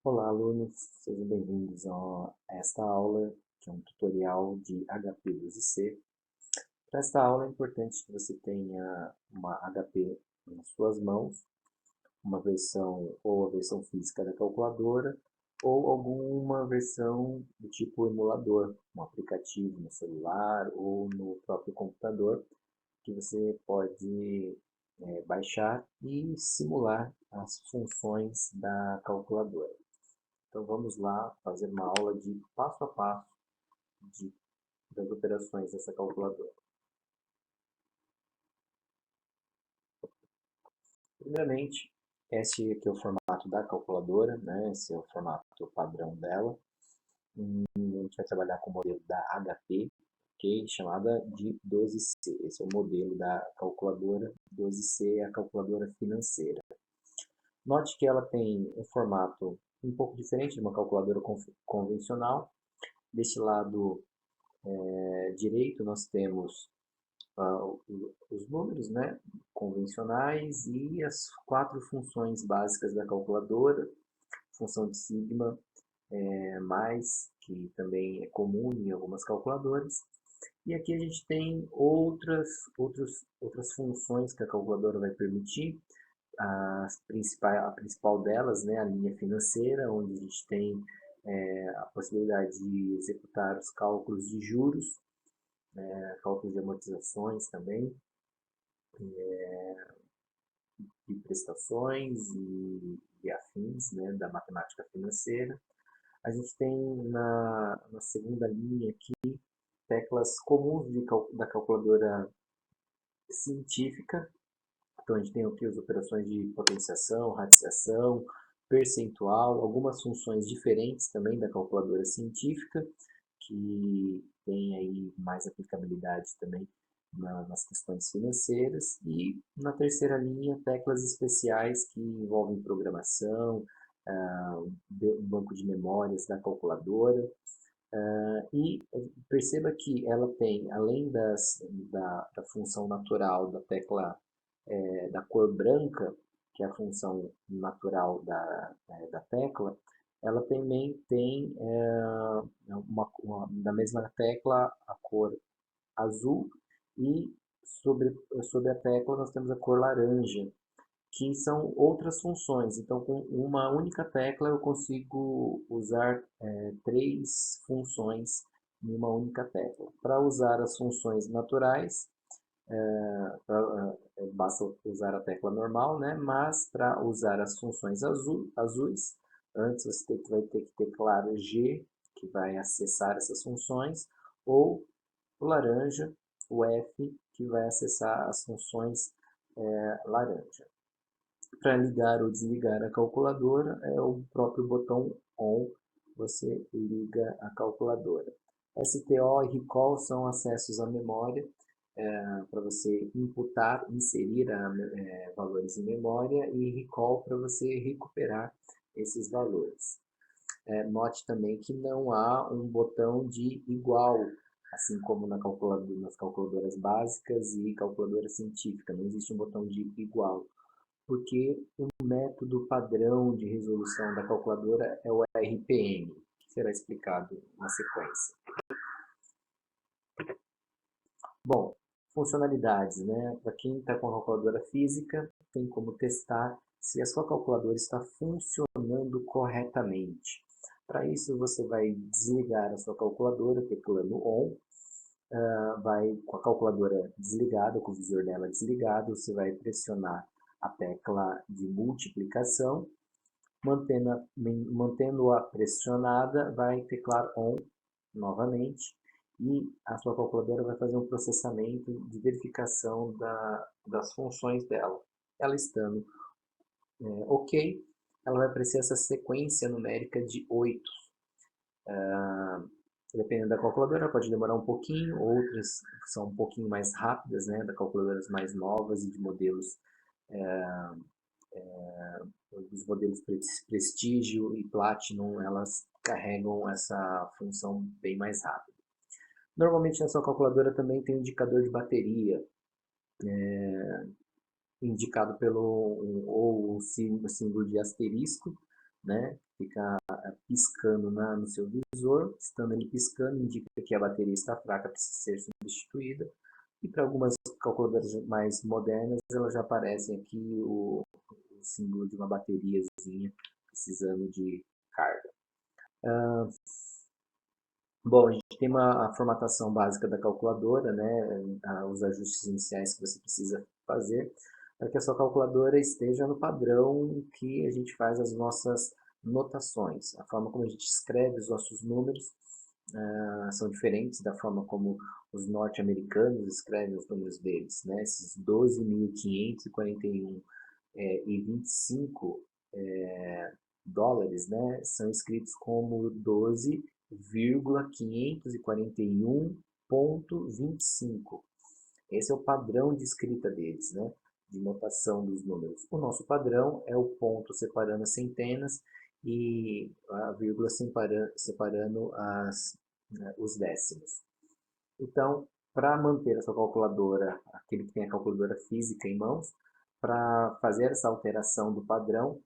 Olá, alunos, sejam bem-vindos a esta aula, que é um tutorial de HP12C. Para esta aula é importante que você tenha uma HP nas suas mãos, uma versão ou a versão física da calculadora, ou alguma versão do tipo emulador, um aplicativo no celular ou no próprio computador, que você pode baixar e simular as funções da calculadora. Então vamos lá fazer uma aula de passo a passo de, das operações dessa calculadora. Primeiramente, esse aqui é o formato da calculadora, né? Esse é o formato padrão dela. A gente vai trabalhar com o modelo da HP, okay? Chamada de 12C. Esse é o modelo da calculadora. 12C é a calculadora financeira. Note que ela tem um formato um pouco diferente de uma calculadora convencional. Deste lado direito nós temos os números, né, convencionais e as 4 funções básicas da calculadora, função de sigma, mais, que também é comum em algumas calculadoras. E aqui a gente tem outras funções que a calculadora vai permitir. A principal delas, né, a linha financeira, onde a gente tem a possibilidade de executar os cálculos de juros, cálculos de amortizações também, de prestações e afins, né, da matemática financeira. A gente tem na segunda linha aqui teclas comuns da calculadora científica. Então a gente tem aqui as operações de potenciação, radiciação, percentual, algumas funções diferentes também da calculadora científica, que tem aí mais aplicabilidade também nas questões financeiras. E na terceira linha, teclas especiais que envolvem programação, um banco de memórias da calculadora. E perceba que ela tem, além da função natural da tecla da cor branca, que é a função natural da tecla, ela também tem da mesma tecla a cor azul e sobre a tecla nós temos a cor laranja, que são outras funções. Então, com uma única tecla eu consigo usar 3 funções em uma única tecla. Para usar as funções naturais, basta usar a tecla normal, né? Mas para usar as funções azuis, antes você vai ter que teclar o G, que vai acessar essas funções, ou o laranja, o F, que vai acessar as funções laranja. Para ligar ou desligar a calculadora é o próprio botão ON, você liga a calculadora. STO e recall são acessos à memória para você imputar, inserir valores em memória, e recall para você recuperar esses valores. Note também que não há um botão de igual, assim como nas calculadoras básicas e calculadora científica, não existe um botão de igual, porque o método padrão de resolução da calculadora é o RPM, que será explicado na sequência. Bom, funcionalidades, né? Para quem está com a calculadora física, tem como testar se a sua calculadora está funcionando corretamente. Para isso, você vai desligar a sua calculadora teclando ON, vai com a calculadora desligada, com o visor dela desligado, você vai pressionar a tecla de multiplicação, mantendo-a pressionada, vai teclar ON novamente, e a sua calculadora vai fazer um processamento de verificação das funções dela. Ela estando ok, ela vai aparecer essa sequência numérica de 8. Dependendo da calculadora, pode demorar um pouquinho, outras são um pouquinho mais rápidas, né, da calculadoras mais novas e de modelos, os modelos Prestígio e Platinum, elas carregam essa função bem mais rápido. Normalmente na sua calculadora também tem um indicador de bateria, indicado pelo ou o símbolo de asterisco, né? Fica piscando no seu visor. Estando ele piscando, indica que a bateria está fraca, precisa ser substituída. E para algumas calculadoras mais modernas, elas já aparecem aqui o símbolo de uma bateriazinha precisando de carga. Bom, a gente tem a formatação básica da calculadora, né, os ajustes iniciais que você precisa fazer para que a sua calculadora esteja no padrão que a gente faz as nossas notações. A forma como a gente escreve os nossos números são diferentes da forma como os norte-americanos escrevem os números deles, né? Esses 12.541 e 25 dólares, né, são escritos como 12,541,25. Esse é o padrão de escrita deles, né, de notação dos números. O nosso padrão é o ponto separando as centenas e a vírgula separando os décimos. Então, para manter a sua calculadora, aquele que tem a calculadora física em mãos, para fazer essa alteração do padrão,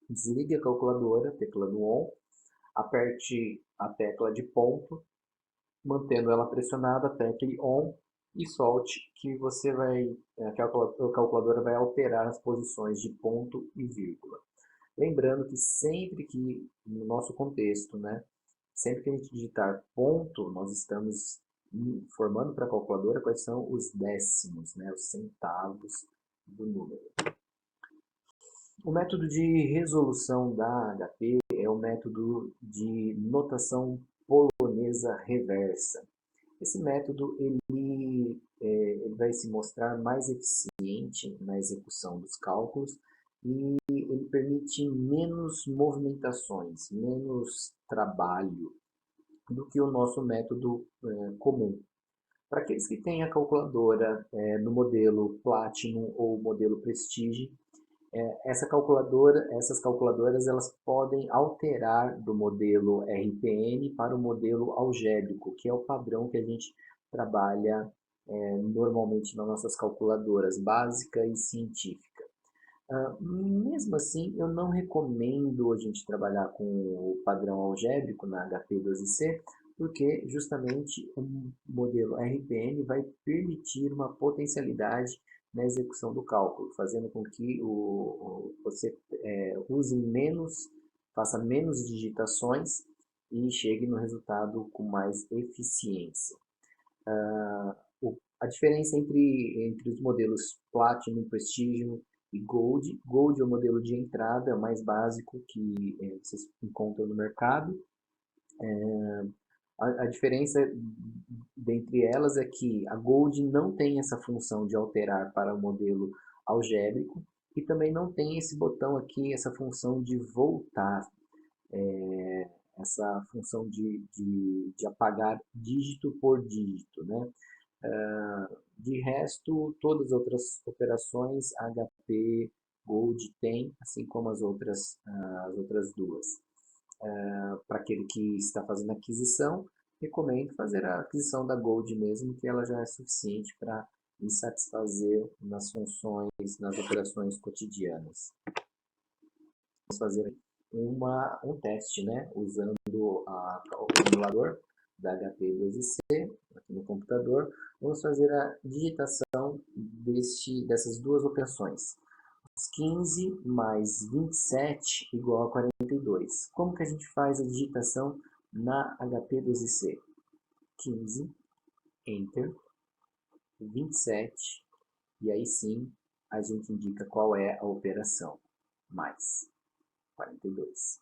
desligue a calculadora, teclando ON, aperte a tecla de ponto, mantendo ela pressionada, aperte ON e solte, que a calculadora vai alterar as posições de ponto e vírgula. Lembrando que sempre que, no nosso contexto, né, sempre que a gente digitar ponto, nós estamos informando para a calculadora quais são os décimos, né, os centavos do número. O método de resolução da HP é o método de notação polonesa reversa. Esse método ele vai se mostrar mais eficiente na execução dos cálculos e ele permite menos movimentações, menos trabalho do que o nosso método comum. Para aqueles que têm a calculadora no modelo Platinum ou modelo Prestige, essas calculadoras elas podem alterar do modelo RPN para o modelo algébrico, que é o padrão que a gente trabalha normalmente nas nossas calculadoras básica e científica. Mesmo assim, eu não recomendo a gente trabalhar com o padrão algébrico na HP12C, porque justamente o modelo RPN vai permitir uma potencialidade na execução do cálculo, fazendo com que você faça menos digitações e chegue no resultado com mais eficiência. A diferença entre os modelos Platinum, Prestige e Gold. Gold é o modelo de entrada mais básico que vocês encontram no mercado. A diferença dentre elas é que a Gold não tem essa função de alterar para o modelo algébrico e também não tem esse botão aqui, essa função de voltar, essa função de apagar dígito por dígito, né? De resto, todas as outras operações a HP Gold tem, assim como as outras duas. Para aquele que está fazendo aquisição, recomendo fazer a aquisição da Gold mesmo, que ela já é suficiente para me satisfazer nas funções, nas operações cotidianas. Vamos fazer um teste, né, usando o emulador da HP12C aqui no computador. Vamos fazer a digitação dessas duas operações. 15 mais 27 igual a 42. Como que a gente faz a digitação na HP12C? 15, Enter, 27, e aí sim a gente indica qual é a operação, mais 42.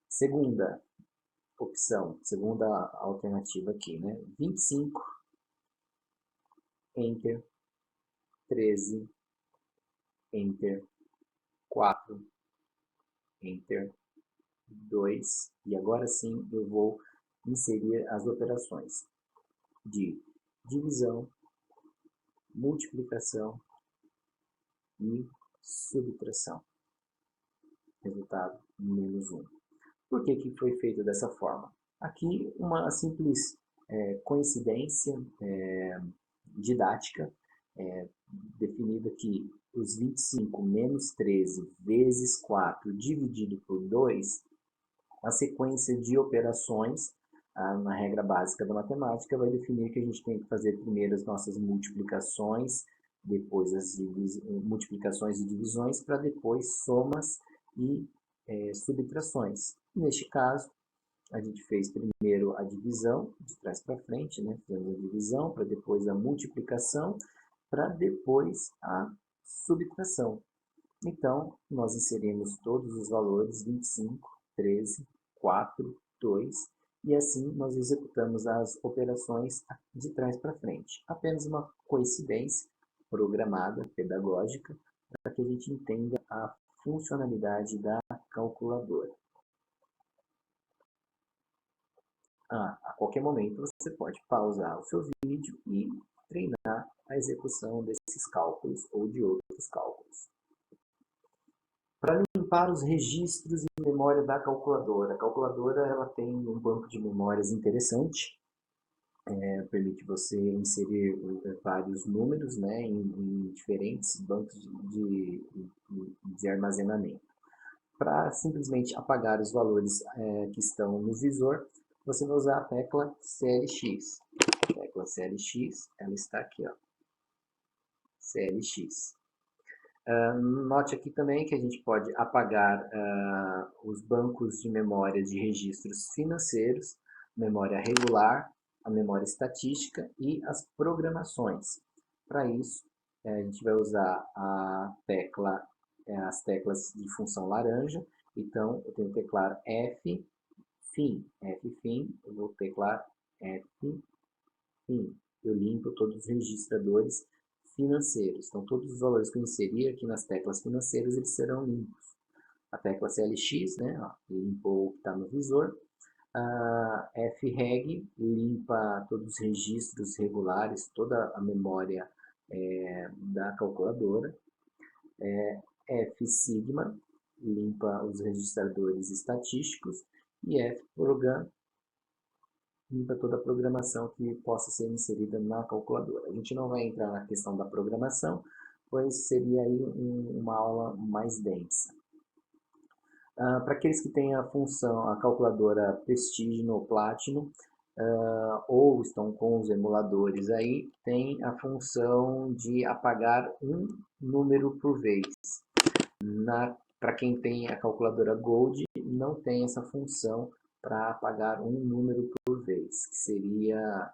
Segunda opção, segunda alternativa aqui, né? 25, Enter, 13, Enter, 4, Enter, 2, e agora sim eu vou inserir as operações de divisão, multiplicação e subtração. Resultado, menos 1. Por que foi feito dessa forma? Aqui uma simples coincidência didática definido aqui os 25 menos 13 vezes 4 dividido por 2, a sequência de operações, na regra básica da matemática, vai definir que a gente tem que fazer primeiro as nossas multiplicações, depois as multiplicações e divisões, para depois somas e subtrações. Neste caso, a gente fez primeiro a divisão, de trás para frente, né? Fizemos a divisão, para depois a multiplicação, para depois a subtração. Então, nós inserimos todos os valores 25, 13, 4, 2, e assim nós executamos as operações de trás para frente. Apenas uma coincidência programada, pedagógica, para que a gente entenda a funcionalidade da calculadora. A qualquer momento você pode pausar o seu vídeo e treinar a execução desses cálculos ou de outros cálculos. Para limpar os registros em memória da calculadora. A calculadora ela tem um banco de memórias interessante, permite você inserir vários números, né, em diferentes bancos de armazenamento. Para simplesmente apagar os valores que estão no visor, você vai usar a tecla CLX. A tecla CLX, ela está aqui, ó, CLX. Note aqui também que a gente pode apagar os bancos de memória de registros financeiros, memória regular, a memória estatística e as programações. Para isso, a gente vai usar as teclas de função laranja. Então, eu tenho que teclar F-Fin. F-Fin, eu vou teclar F-Fin. Eu limpo todos os registradores financeiros. Então, todos os valores que eu inserir aqui nas teclas financeiras, eles serão limpos. A tecla CLX, né, ó, limpou o que está no visor. A FREG limpa todos os registros regulares, toda a memória da calculadora. F-Sigma limpa os registradores estatísticos. E F-Program limpa toda a programação que possa ser inserida na calculadora. A gente não vai entrar na questão da programação, pois seria aí uma aula mais densa. Para aqueles que têm a função, a calculadora Prestige no Platinum, ou estão com os emuladores aí, tem a função de apagar um número por vez. Para quem tem a calculadora Gold, não tem essa função para apagar um número por vez, que seria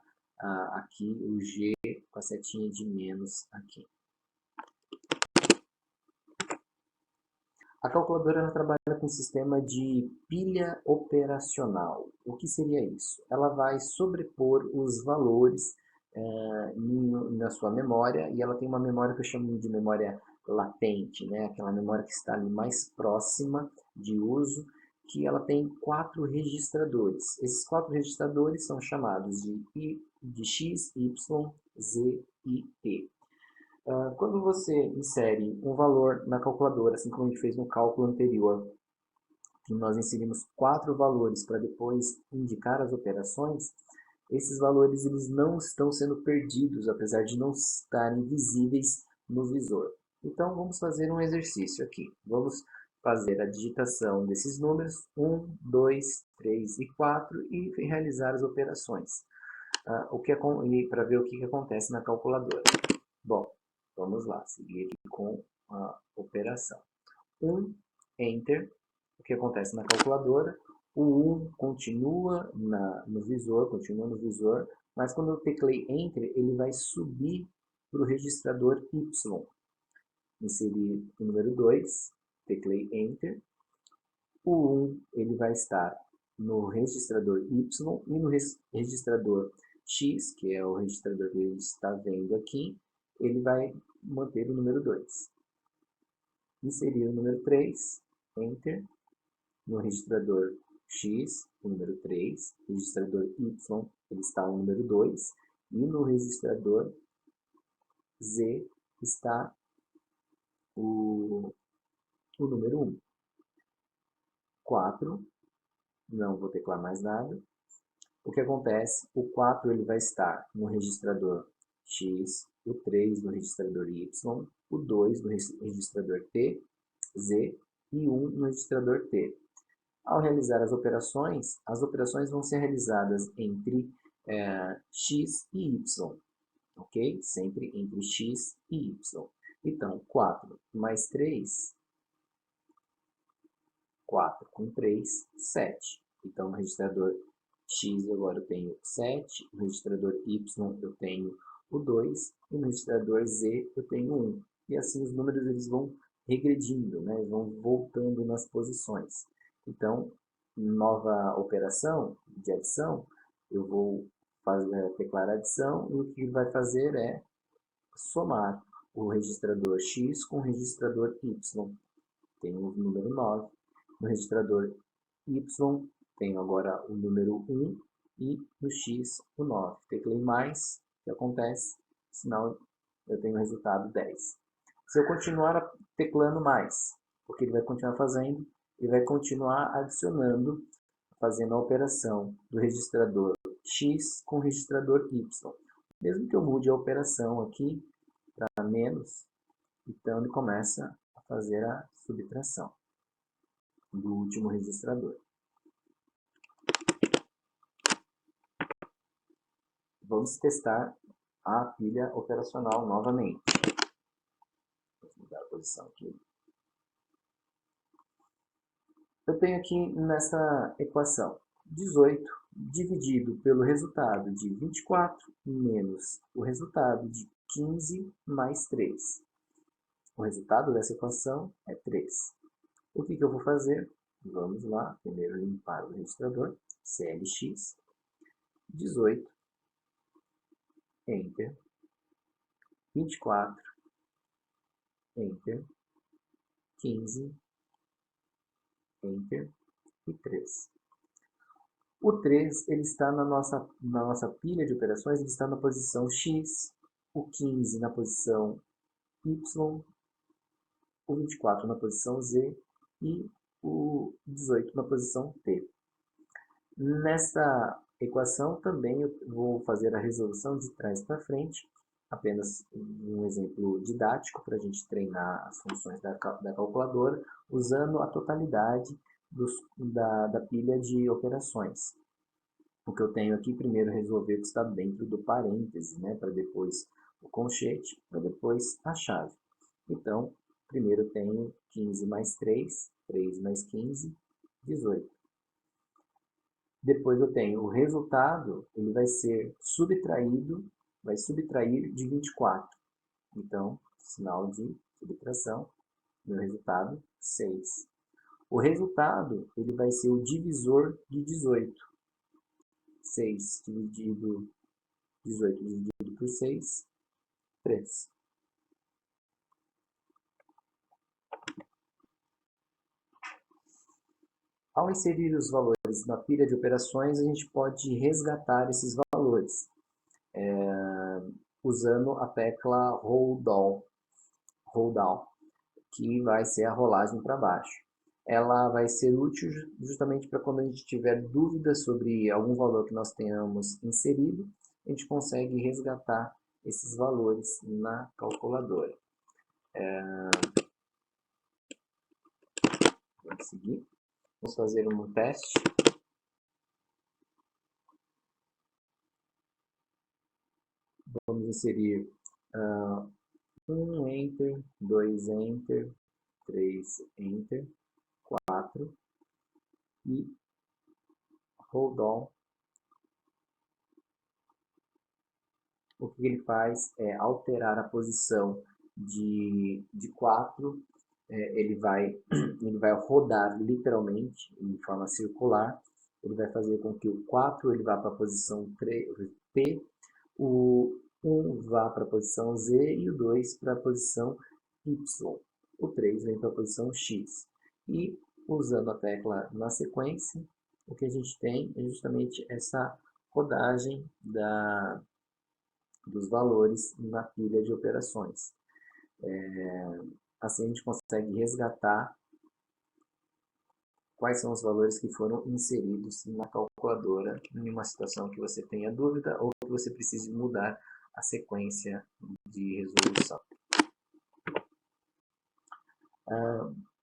aqui o G com a setinha de menos aqui. A calculadora ela trabalha com um sistema de pilha operacional. O que seria isso? Ela vai sobrepor os valores na sua memória, e ela tem uma memória que eu chamo de memória latente, né? Aquela memória que está ali mais próxima de uso, que ela tem 4 registradores. Esses 4 registradores são chamados de X, Y, Z e T. Quando você insere um valor na calculadora, assim como a gente fez no cálculo anterior, que nós inserimos 4 valores para depois indicar as operações, esses valores eles não estão sendo perdidos, apesar de não estarem visíveis no visor. Então, vamos fazer um exercício aqui. Vamos fazer a digitação desses números 1, 2, 3 e 4 e realizar as operações. Para ver o que acontece na calculadora. Bom, vamos lá, seguir aqui com a operação. 1, Enter. O que acontece na calculadora? O 1 continua no visor, mas quando eu teclei Enter, ele vai subir para o registrador Y. Inserir o número 2, teclei Enter. O 1 ele vai estar no registrador Y e no registrador X, que é o registrador que a gente está vendo aqui, ele vai manter o número 2. Inserir o número 3, Enter. No registrador X, o número 3, registrador Y, ele está o número 2, e no registrador Z está o número 1. 4, não vou teclar mais nada. O que acontece? O 4 ele vai estar no registrador X o 3 no registrador Y, o 2 no registrador T, Z e 1 no registrador T. Ao realizar as operações vão ser realizadas entre X e Y, ok? Sempre entre X e Y. Então, 4 mais 3, 4 com 3, 7. Então, no registrador X agora eu tenho 7, no registrador Y eu tenho o 2 e no registrador Z eu tenho 1. E assim os números eles vão regredindo, né? Vão voltando nas posições. Então, nova operação de adição, eu vou declarar adição e o que ele vai fazer é somar o registrador X com o registrador Y. Tenho o número 9. No registrador Y, tenho agora o número 1 e no X o 9. Teclei mais, o que acontece? Sinal, eu tenho o resultado 10. Se eu continuar teclando mais, o que ele vai continuar fazendo? Ele vai continuar adicionando, fazendo a operação do registrador X com o registrador Y. Mesmo que eu mude a operação aqui para menos, então ele começa a fazer a subtração do último registrador. Vamos testar a pilha operacional novamente. Vou mudar a posição aqui. Eu tenho aqui nessa equação 18 dividido pelo resultado de 24 menos o resultado de 15 mais 3. O resultado dessa equação é 3. O que eu vou fazer? Vamos lá, primeiro limpar o registrador, CLX, 18, Enter, 24, Enter, 15, Enter e 3. O 3 ele está na nossa pilha de operações, ele está na posição X, o 15 na posição Y, o 24 na posição Z e o 18 na posição T. Nesta equação também eu vou fazer a resolução de trás para frente, apenas um exemplo didático para a gente treinar as funções da calculadora, usando a totalidade da pilha de operações. O que eu tenho aqui, primeiro resolver o que está dentro do parêntese, né, para depois o colchete, para depois a chave. Então, primeiro eu tenho 15 mais 3, 3 mais 15, 18. Depois eu tenho o resultado, ele vai ser subtraído, vai subtrair de 24. Então, sinal de subtração, meu resultado, 6. O resultado, ele vai ser o divisor de 18. 6 dividido, 18 dividido por 6, 3. Ao inserir os valores na pilha de operações, a gente pode resgatar esses valores usando a tecla Roll Down, que vai ser a rolagem para baixo. Ela vai ser útil justamente para quando a gente tiver dúvidas sobre algum valor que nós tenhamos inserido, a gente consegue resgatar esses valores na calculadora. Vamos seguir. Vamos fazer um teste. Vamos inserir 1 Enter, 2 Enter, 3 Enter, 4 e Hold On. O que ele faz é alterar a posição de 4, ele vai rodar literalmente em forma circular, ele vai fazer com que o 4 ele vá para a posição P, o 1 vá para a posição Z e o 2 para a posição Y. O 3 vem para a posição X. E usando a tecla na sequência, o que a gente tem é justamente essa rodagem dos valores na pilha de operações. Assim a gente consegue resgatar quais são os valores que foram inseridos na calculadora em uma situação que você tenha dúvida ou que você precise mudar a sequência de resolução.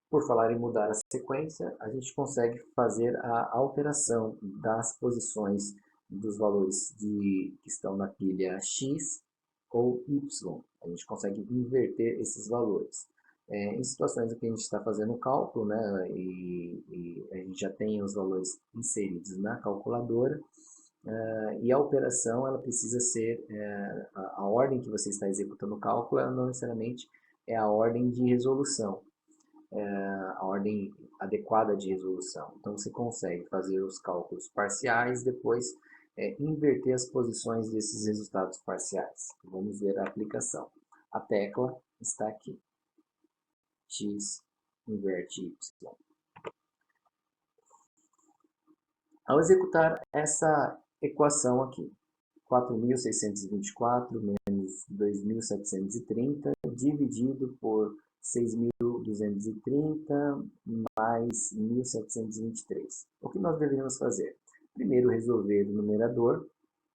Por falar em mudar a sequência, a gente consegue fazer a alteração das posições dos valores que estão na pilha X ou Y. A gente consegue inverter esses valores. Em situações em que a gente está fazendo o cálculo, né, e a gente já tem os valores inseridos na calculadora, e a operação ela precisa ser, a ordem que você está executando o cálculo ela não necessariamente é a ordem de resolução, a ordem adequada de resolução. Então você consegue fazer os cálculos parciais, depois inverter as posições desses resultados parciais. Vamos ver a aplicação. A tecla está aqui. X inverte Y. Ao executar essa equação aqui, 4.624 menos 2.730 dividido por 6.230 mais 1.723. O que nós deveríamos fazer? Primeiro resolver o numerador,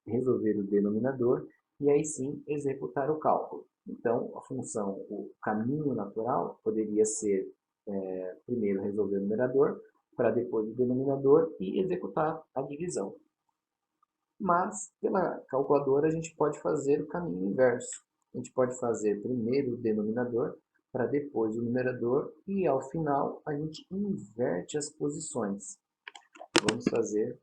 resolver o denominador e aí sim executar o cálculo. Então, a função, o caminho natural poderia ser primeiro resolver o numerador, para depois o denominador e executar a divisão. Mas, pela calculadora, a gente pode fazer o caminho inverso. A gente pode fazer primeiro o denominador, para depois o numerador, e ao final a gente inverte as posições. Vamos fazer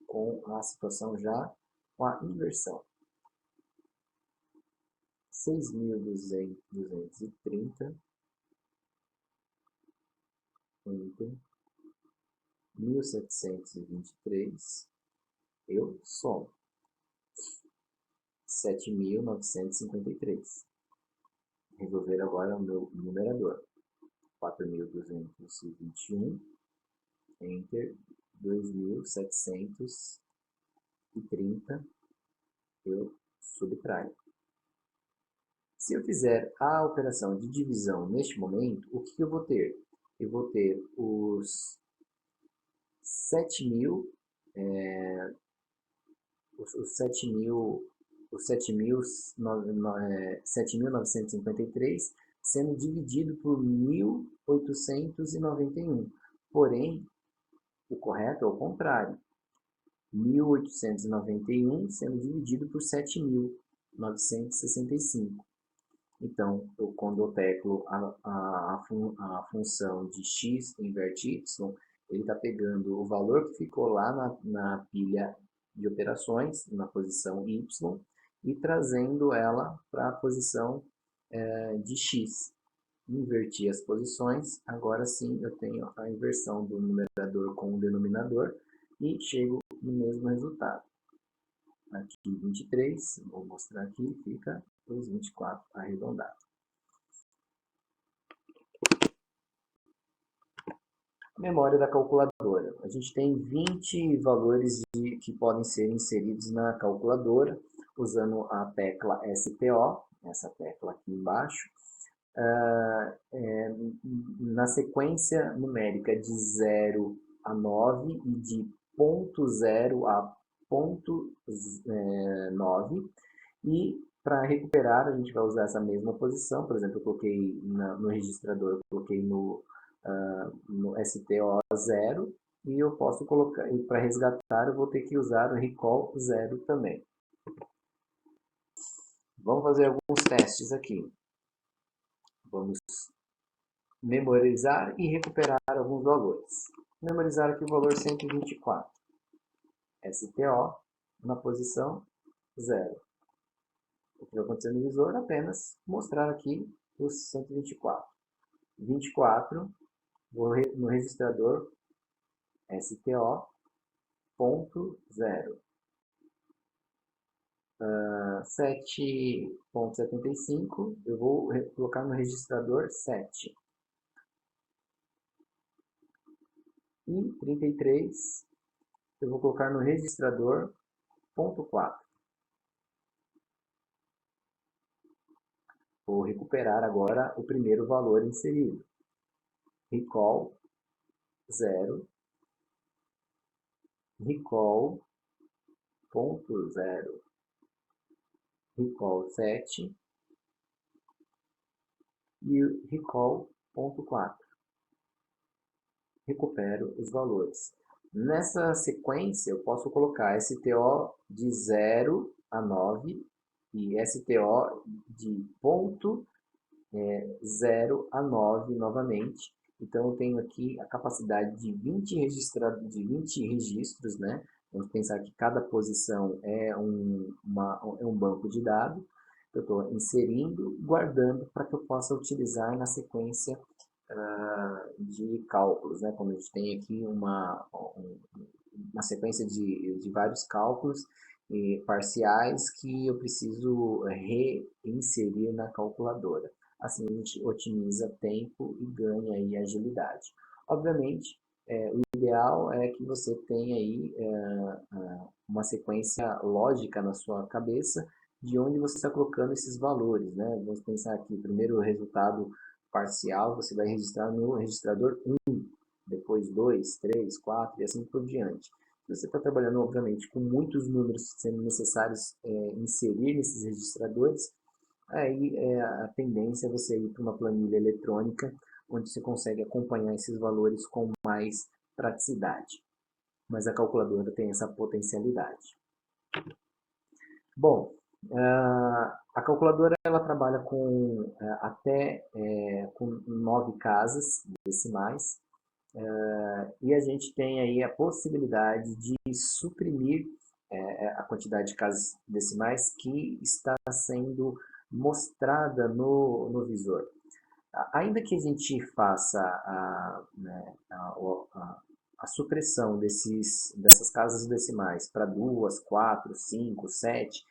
com a situação já com a inversão. 6.230 entre 1.723, eu somo 7.953. Resolver agora o meu numerador. 4.221 entre 2.730, eu subtraio. Se eu fizer a operação de divisão neste momento, o que eu vou ter? Eu vou ter os 7.953 sendo dividido por 1.891. Porém, o correto é o contrário. 1.891 sendo dividido por 7.965. Então, quando eu teclo a função de x inverte y, ele está pegando o valor que ficou lá na pilha de operações, na posição y, e trazendo ela para a posição de x. Inverti as posições, agora sim eu tenho a inversão do numerador com o denominador e chego no mesmo resultado. Aqui 23, vou mostrar aqui, fica os 24 arredondado. Memória da calculadora. A gente tem 20 valores que podem ser inseridos na calculadora, usando a tecla STO, essa tecla aqui embaixo. Na sequência numérica de 0 a 9 e de ponto 0 a ponto 9, e para recuperar a gente vai usar essa mesma posição. Por exemplo, eu coloquei no registrador, eu coloquei no STO 0, e eu posso colocar, e para resgatar eu vou ter que usar o recall 0 também. Vamos fazer alguns testes aqui. Vamos memorizar e recuperar alguns valores. Memorizar aqui o valor 124. STO na posição 0. O que vai acontecer no visor? Apenas mostrar aqui os 124. 24, vou no registrador STO, ponto 0. 7.75, eu vou colocar no registrador 7. E 33, eu vou colocar no registrador ponto 4. Vou recuperar agora o primeiro valor inserido. Recall 0, recall ponto 0. recall 7 e o recall.4. Recupero os valores. Nessa sequência, eu posso colocar STO de 0 a 9 e STO de ponto 0 a 9 novamente. Então, eu tenho aqui a capacidade de 20 registros, né? Vamos pensar que cada posição é um banco de dados. Eu estou inserindo, guardando para que eu possa utilizar na sequência de cálculos, né? Como a gente tem aqui uma sequência de vários cálculos parciais que eu preciso reinserir na calculadora. Assim a gente otimiza tempo e ganha aí agilidade. Obviamente, o ideal é que você tenha aí uma sequência lógica na sua cabeça de onde você está colocando esses valores, né? Vamos pensar aqui, primeiro o resultado parcial você vai registrar no registrador 1, depois 2, 3, 4 e assim por diante. Se você está trabalhando, obviamente, com muitos números sendo necessários inserir nesses registradores, aí a tendência é você ir para uma planilha eletrônica, onde você consegue acompanhar esses valores com mais praticidade. Mas a calculadora tem essa potencialidade. Bom, a calculadora ela trabalha com até com 9 casas decimais, e a gente tem aí a possibilidade de suprimir a quantidade de casas decimais que está sendo mostrada no visor. Ainda que a gente faça a supressão dessas casas decimais para 2, 4, 5, 7,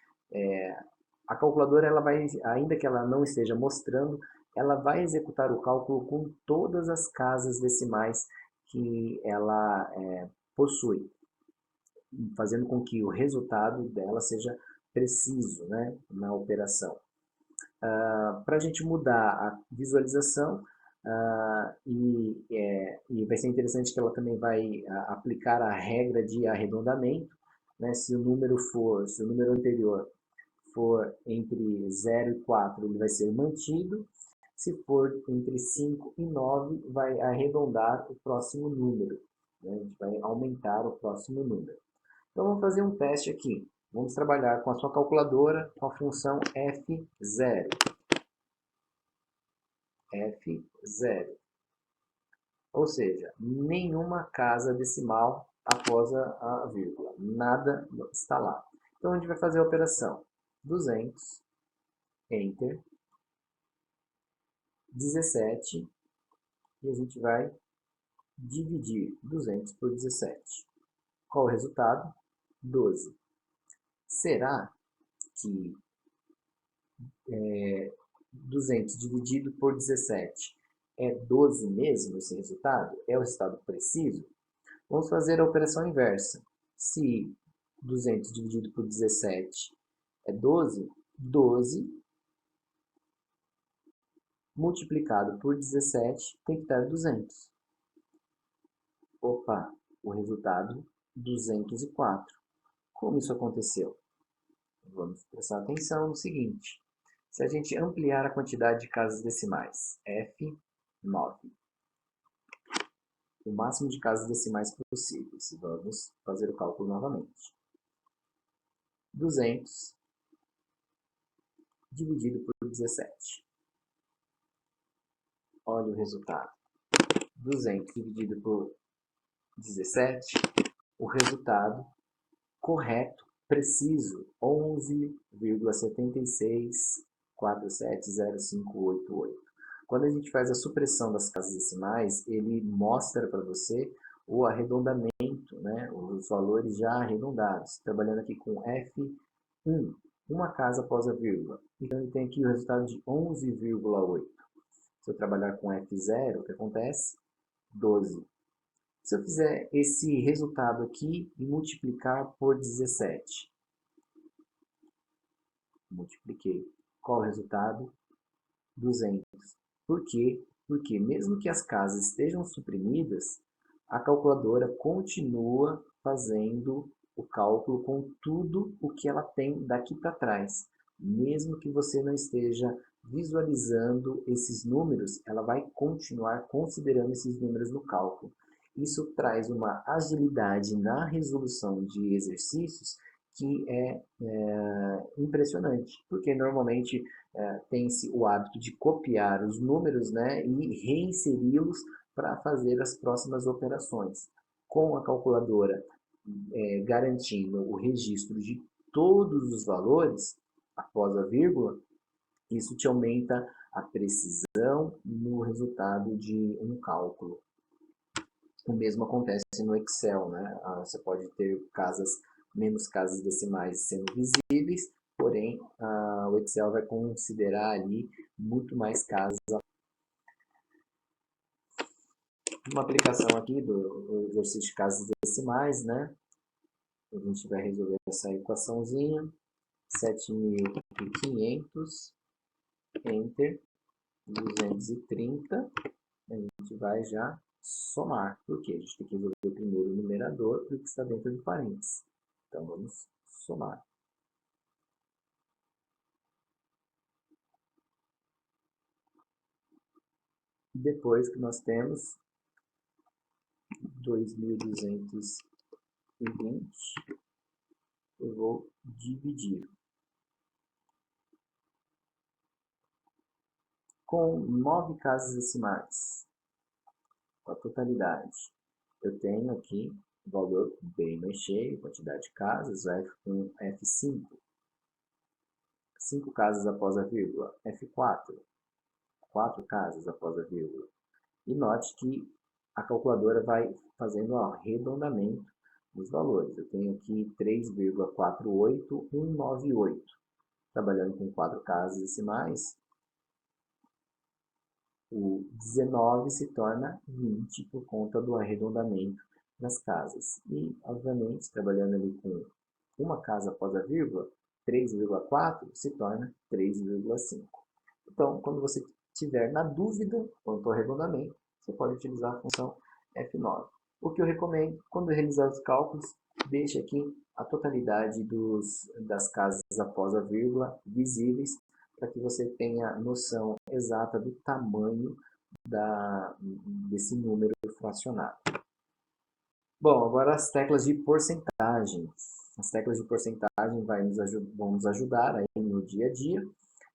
a calculadora, ela vai, ainda que ela não esteja mostrando, ela vai executar o cálculo com todas as casas decimais que ela possui, fazendo com que o resultado dela seja preciso, né, na operação. Para a gente mudar a visualização, e vai ser interessante que ela também vai aplicar a regra de arredondamento, né? Se o número anterior for entre 0 e 4, ele vai ser mantido. Se for entre 5 e 9, vai arredondar o próximo número, né? A gente vai aumentar o próximo número. Então, vamos fazer um teste aqui. Vamos trabalhar com a sua calculadora com a função F0. F0. Ou seja, nenhuma casa decimal após a vírgula. Nada está lá. Então, a gente vai fazer a operação 200, Enter, 17, e a gente vai dividir 200 por 17. Qual o resultado? 12. Será que 200 dividido por 17 é 12 mesmo esse resultado? É o resultado preciso? Vamos fazer a operação inversa. Se 200 dividido por 17 é 12, 12 multiplicado por 17 tem que dar 200. Opa, o resultado 204. Como isso aconteceu? Vamos prestar atenção no seguinte. Se a gente ampliar a quantidade de casas decimais, F9, o máximo de casas decimais possíveis, vamos fazer o cálculo novamente. 200 dividido por 17. Olha o resultado. 200 dividido por 17, o resultado correto, preciso, 11,76470588. Quando a gente faz a supressão das casas decimais, ele mostra para você o arredondamento, né, os valores já arredondados. Trabalhando aqui com F1, uma casa após a vírgula. Então, ele tem aqui o resultado de 11,8. Se eu trabalhar com F0, o que acontece? 12. Se eu fizer esse resultado aqui e multiplicar por 17, multipliquei. Qual o resultado? 200. Por quê? Porque mesmo que as casas estejam suprimidas, a calculadora continua fazendo o cálculo com tudo o que ela tem daqui para trás. Mesmo que você não esteja visualizando esses números, ela vai continuar considerando esses números no cálculo. Isso traz uma agilidade na resolução de exercícios que é impressionante, porque normalmente tem-se o hábito de copiar os números, né, e reinseri-los para fazer as próximas operações. Com a calculadora garantindo o registro de todos os valores após a vírgula, isso te aumenta a precisão no resultado de um cálculo. O mesmo acontece no Excel, né? Você pode ter menos casas decimais sendo visíveis, porém o Excel vai considerar ali muito mais casas. Uma aplicação aqui do exercício de casas decimais, né? A gente vai resolver essa equaçãozinha. 7.500, Enter, 230, a gente vai já somar. Por quê? A gente tem que resolver o primeiro numerador e o que está dentro do parênteses. Então, vamos somar. Depois que nós temos 2.220, eu vou dividir. Com 9 casas decimais, a totalidade, eu tenho aqui o valor bem mais cheio, quantidade de casas, vai com F5. 5 casas após a vírgula, F4. 4 casas após a vírgula. E note que a calculadora vai fazendo o arredondamento dos valores. Eu tenho aqui 3,48198. Trabalhando com 4 casas decimais, o 19 se torna 20 por conta do arredondamento das casas. E, obviamente, trabalhando ali com uma casa após a vírgula, 3,4 se torna 3,5. Então, quando você tiver na dúvida quanto ao arredondamento, você pode utilizar a função F9. O que eu recomendo, quando realizar os cálculos, deixe aqui a totalidade das casas após a vírgula visíveis, para que você tenha noção exata do tamanho desse número fracionado. Bom, agora as teclas de porcentagem. As teclas de porcentagem vão nos ajudar aí no dia a dia,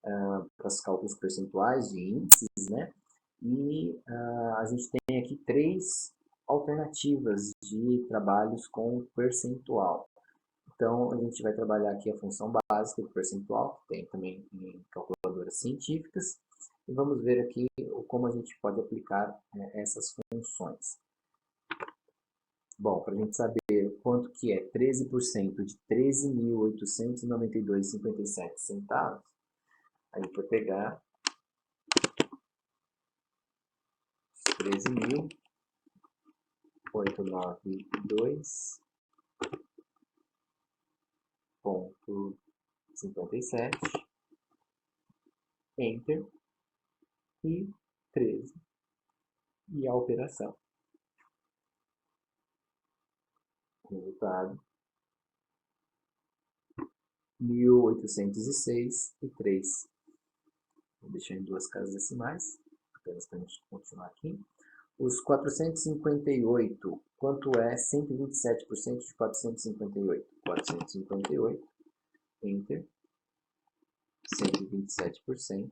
para os cálculos percentuais de índices, né? E a gente tem aqui 3 alternativas de trabalhos com percentual. Então, a gente vai trabalhar aqui a função básica do percentual, que tem também em calculadoras científicas, e vamos ver aqui como a gente pode aplicar essas funções. Bom, para a gente saber quanto que é 13% de 13.892,57 centavos, a gente vai pegar 13.892,57, Enter, e 13, e a operação. Resultado, 1.806,3. Vou deixar em 2 casas decimais, apenas para a gente continuar aqui. Os 458, quanto é 127% de 458? 458, Enter, 127%,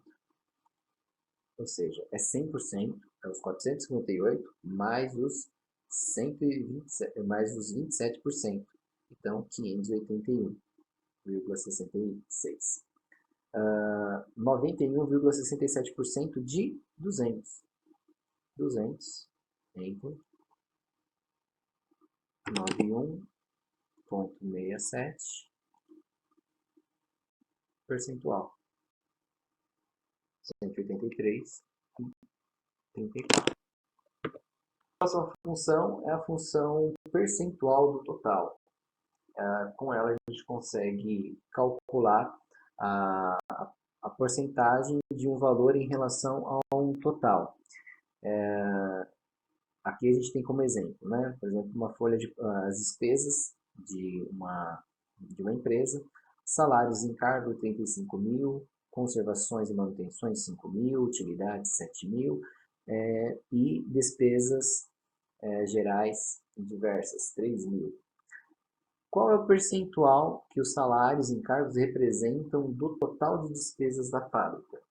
ou seja, é 100%, é os 458 mais os 27%, então 581,66. 91,67% de 200. 200, Enter, 91,67, percentual, 183,34. A próxima função é a função percentual do total. Com ela a gente consegue calcular a porcentagem de um valor em relação a um total. Aqui a gente tem como exemplo, né? Por exemplo, uma folha as despesas de uma empresa, Salários em cargo, 35 mil. Conservações e manutenções, 5 mil. Utilidades, 7 mil. E despesas gerais diversas, 3 mil. Qual é o percentual que os salários em cargos representam do total de despesas da fábrica?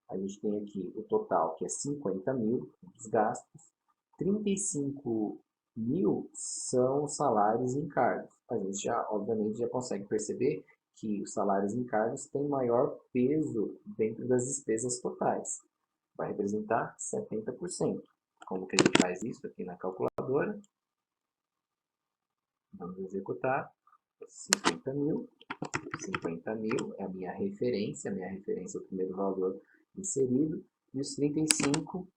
A gente tem aqui o total, que é 50 mil dos gastos, 35 mil são salários em cargos. A gente já, obviamente, já consegue perceber que os salários em cargos têm maior peso dentro das despesas totais. Vai representar 70%. Como que a gente faz isso aqui na calculadora? Vamos executar 50 mil. 50 mil é a minha referência é o primeiro valor inserido, e os 35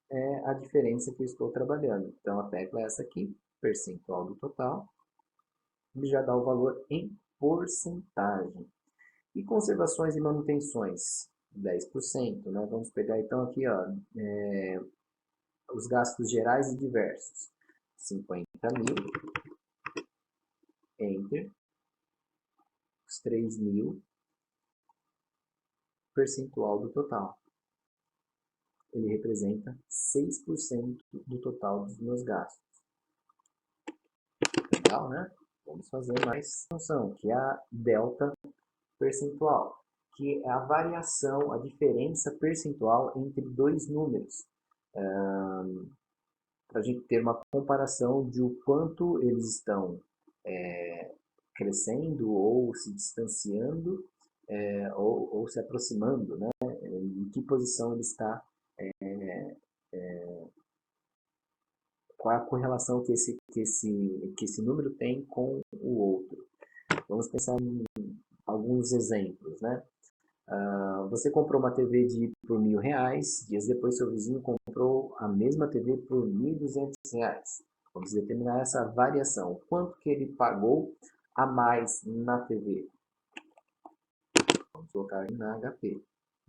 é a diferença que eu estou trabalhando. Então a tecla é essa aqui, percentual do total, e já dá o valor em porcentagem. E conservações e manutenções, 10%, né? Vamos pegar então aqui, ó, os gastos gerais e diversos, 50 mil, enter, os 3 mil, percentual do total. Ele representa 6% do total dos meus gastos. Legal, né? Vamos fazer mais função, que é a delta percentual, que é a variação, a diferença percentual entre dois números. Para a gente ter uma comparação de o quanto eles estão crescendo ou se distanciando ou se aproximando, né? Em que posição ele está, qual a correlação que esse número tem com o outro. Vamos pensar em alguns exemplos, né? Você comprou uma TV por R$1.000, dias depois seu vizinho comprou a mesma TV por R$1.200. Vamos determinar essa variação. Quanto que ele pagou a mais na TV? Vamos colocar na HP.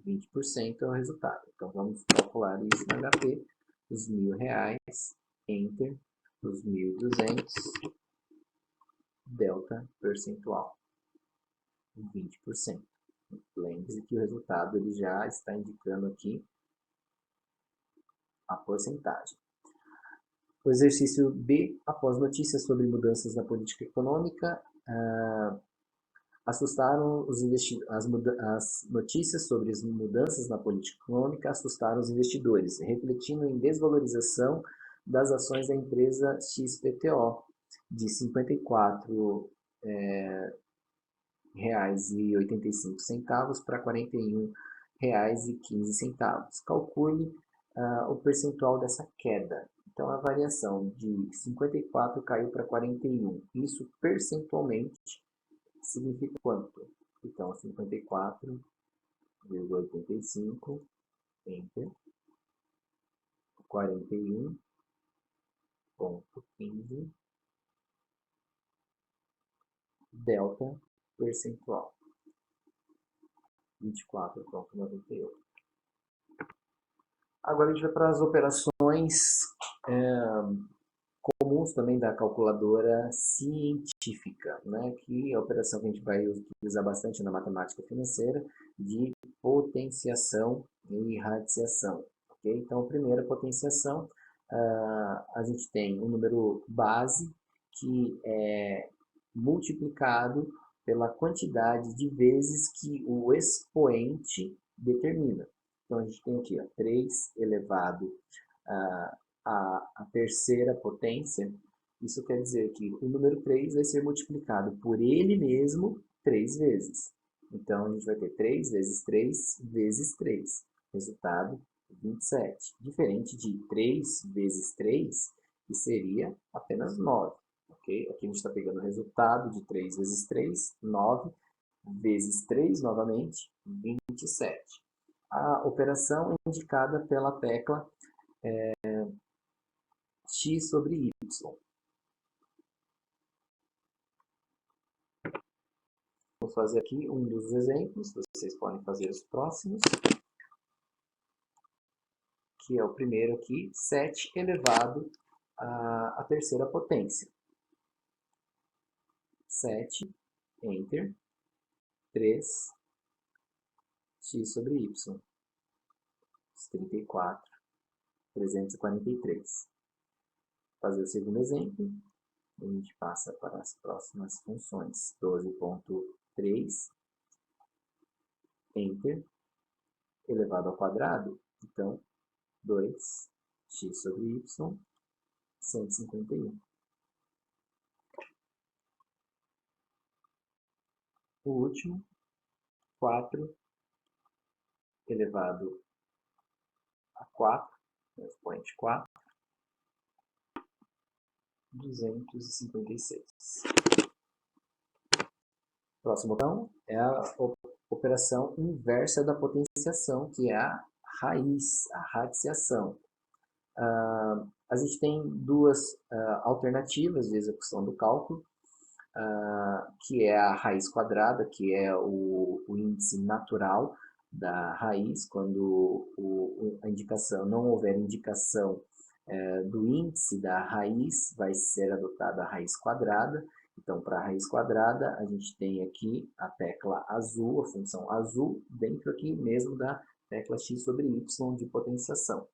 20% é o resultado. Então vamos calcular isso na HP. Os R$1.000, enter, os 1.200, delta percentual, 20%. Lembre-se que o resultado ele já está indicando aqui a porcentagem. O exercício B, após notícias sobre mudanças na política econômica, as notícias sobre as mudanças na política econômica assustaram os investidores, refletindo em desvalorização das ações da empresa XPTO de R$ 54,85 para R$ 41,15. Calcule o percentual dessa queda. Então, a variação de 54 caiu para 41. Isso percentualmente significa quanto? Então, 54,85, enter, 41,15, delta percentual, 24,98. Agora a gente vai para as operações comuns também da calculadora científica, né? Que é a operação que a gente vai utilizar bastante na matemática financeira, de potenciação e radiciação. Okay? Então, a primeira potenciação, a gente tem um número base que é multiplicado pela quantidade de vezes que o expoente determina. Então, a gente tem aqui 3 elevado a terceira potência. Isso quer dizer que o número 3 vai ser multiplicado por ele mesmo 3 vezes. Então, a gente vai ter 3 vezes 3 vezes 3. Resultado, 27. Diferente de 3 vezes 3, que seria apenas 9. Okay? Aqui a gente está pegando o resultado de 3 vezes 3, 9, vezes 3 novamente, 27. A operação é indicada pela tecla x sobre y. Vamos fazer aqui um dos exemplos, vocês podem fazer os próximos, que é o primeiro aqui, 7 elevado à terceira potência. 7, Enter, 3, x sobre y, 34, 343. Fazer o segundo exemplo, a gente passa para as próximas funções. 12.3, Enter, elevado ao quadrado, então 2x sobre y, 151. O último, 4 elevado a 4, expoente 4, 256. Próximo botão é a operação inversa da potenciação, que é a raiz, a radiciação. A gente tem duas alternativas de execução do cálculo, que é a raiz quadrada, que é o índice natural da raiz, quando a indicação, não houver indicação do índice da raiz, vai ser adotada a raiz quadrada. Então, para a raiz quadrada, a gente tem aqui a tecla azul, a função azul, dentro aqui mesmo da tecla x sobre y de potenciação.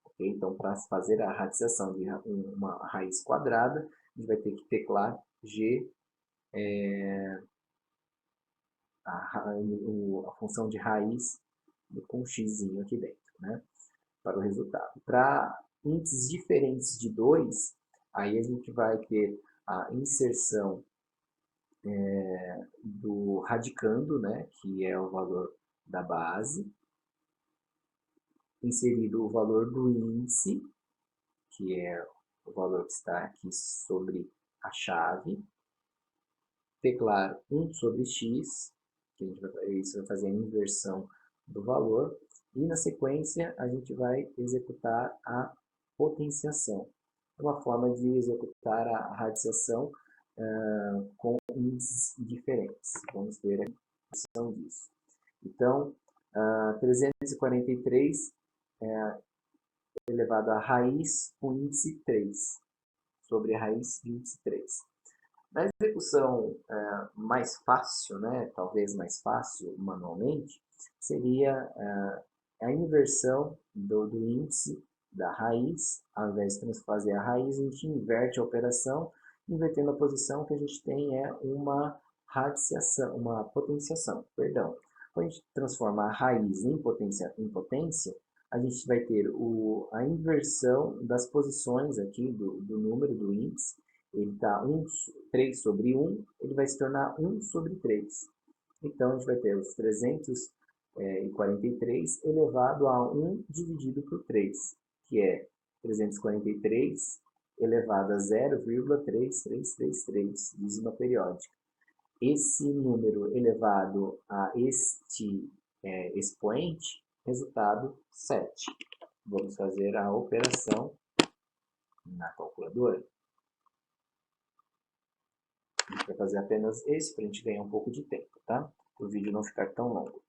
Okay? Então, para fazer a radiciação de uma raiz quadrada, a gente vai ter que teclar G, a função de raiz com x aqui dentro, né? Para o resultado. Para índices diferentes de 2, aí a gente vai ter a inserção do radicando, né, que é o valor da base, inserido o valor do índice, que é o valor que está aqui sobre a chave, teclar 1 sobre x, que a gente isso vai fazer a inversão do valor, e na sequência a gente vai executar a potenciação. É uma forma de executar a radiciação com índices diferentes. Vamos ver a função disso. Então, 343 elevado à raiz com índice 3, sobre a raiz de índice 3. Na execução mais fácil, né, talvez mais fácil manualmente, seria a inversão do índice da raiz. Ao invés de fazer a raiz, a gente inverte a operação, invertendo a posição que a gente tem uma radiciação, uma potenciação, perdão. Quando a gente transforma a raiz em potência, a gente vai ter a inversão das posições aqui do número do índice. Ele está 3 sobre 1, ele vai se tornar 1 sobre 3. Então, a gente vai ter os 343 elevado a 1 dividido por 3, que é 343 elevado a 0,3333, dízima periódica. Esse número elevado a este expoente, resultado 7. Vamos fazer a operação na calculadora. A gente vai fazer apenas esse para a gente ganhar um pouco de tempo, tá? Para o vídeo não ficar tão longo.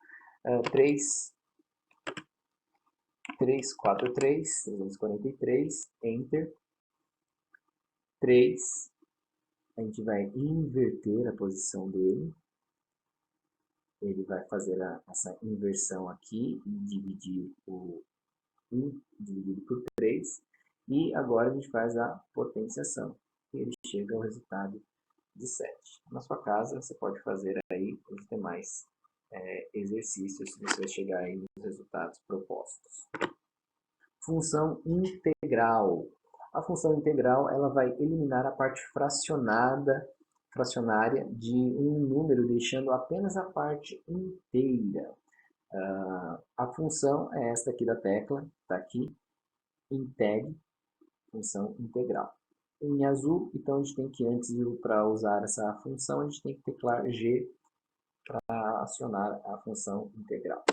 343, Enter. 3, a gente vai inverter a posição dele. Ele vai fazer essa inversão aqui e dividir o 1 dividido por 3. E agora a gente faz a potenciação. E ele chega ao resultado de 7. Na sua casa, você pode fazer aí os demais exercícios, você vai chegar aí nos resultados propostos. Função integral. A função integral ela vai eliminar a parte fracionária de um número, deixando apenas a parte inteira. A função é esta aqui da tecla, está aqui, integ, função integral. Em azul, então a gente tem que, antes para usar essa função, a gente tem que teclar G para acionar a função integral.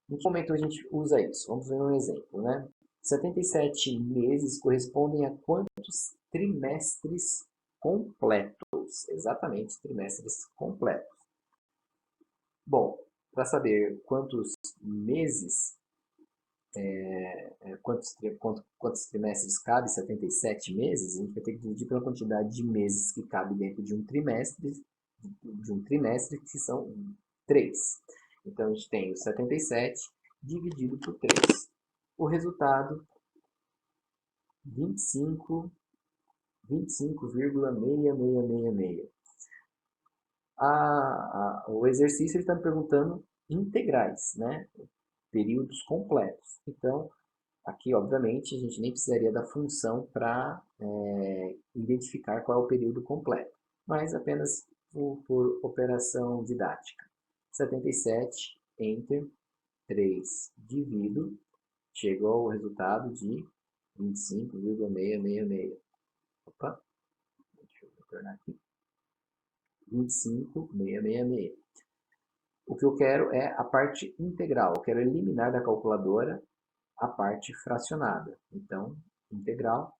Em que momento a gente usa isso? Vamos ver um exemplo, né? 77 meses correspondem a quantos trimestres completos? Exatamente, trimestres completos. Bom, para saber quantos meses, quantos trimestres cabe, 77 meses, a gente vai ter que dividir pela quantidade de meses que cabe dentro de um trimestre, que são 3. Então, a gente tem o 77 dividido por 3. O resultado, 25,6666. O exercício está me perguntando integrais, né? Períodos completos. Então, aqui, obviamente, a gente nem precisaria da função para identificar qual é o período completo, mas apenas por operação didática. 77 entre 3 divido, chegou ao resultado de 25,666. Opa, deixa eu retornar aqui. 25,666. O que eu quero é a parte integral. Eu quero eliminar da calculadora a parte fracionada. Então, integral,